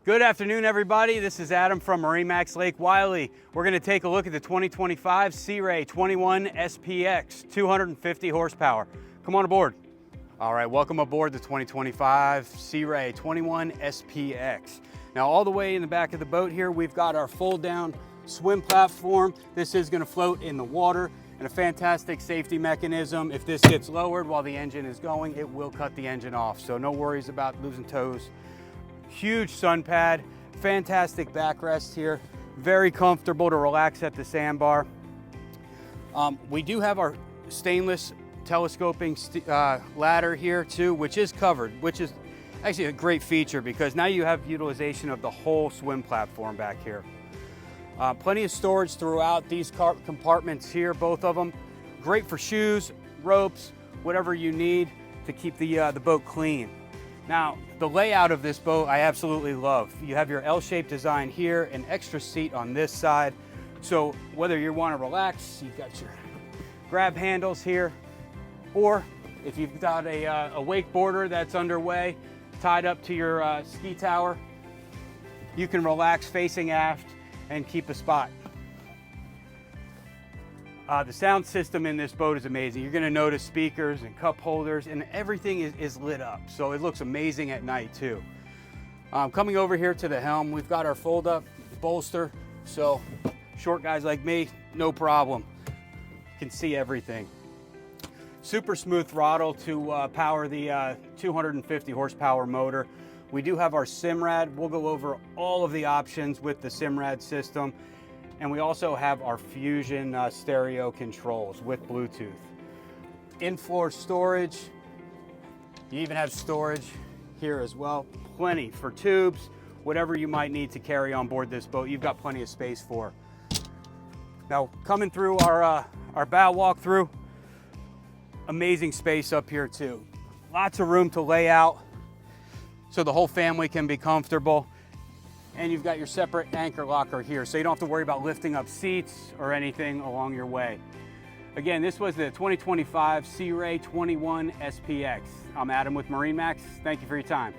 Good afternoon, everybody. This is Adam from MarineMax Lake Wylie. We're going to take a look at the 2025 Sea Ray 21 SPX, 250 horsepower. Come on aboard. All right, welcome aboard the 2025 Sea Ray 21 SPX. Now, all the way in the back of the boat here, we've got our fold-down swim platform. This is going to float in the water, and a fantastic safety mechanism. If this gets lowered while the engine is going, it will cut the engine off, so no worries about losing tows. Huge sun pad, fantastic backrest here, very comfortable to relax at the sandbar. We do have our stainless telescoping ladder here too, which is covered, which is actually a great feature because now you have utilization of the whole swim platform back here. Plenty of storage throughout these compartments here, both of them. Great for shoes, ropes, whatever you need to keep the boat clean. Now, the layout of this boat I absolutely love. You have your L-shaped design here, an extra seat on this side. So whether you want to relax, you've got your grab handles here, or if you've got a wakeboarder that's underway, tied up to your ski tower, you can relax facing aft and keep a spot. The sound system in this boat is amazing. You're gonna notice speakers and cup holders, and everything is lit up, so it looks amazing at night too. Coming over here to the helm, we've got our fold-up bolster, so short guys like me, no problem. Can see everything. Super smooth throttle to power the 250 horsepower motor. We do have our Simrad. We'll go over all of the options with the Simrad system. And we also have our Fusion stereo controls with Bluetooth. In-floor storage. You even have storage here as well. Plenty for tubes, whatever you might need to carry on board this boat, you've got plenty of space for. Now, coming through our bow walkthrough, amazing space up here too. Lots of room to lay out so the whole family can be comfortable. And you've got your separate anchor locker here, so you don't have to worry about lifting up seats or anything along your way. Again, this was the 2025 Sea Ray 21 SPX. I'm Adam with MarineMax. Thank you for your time.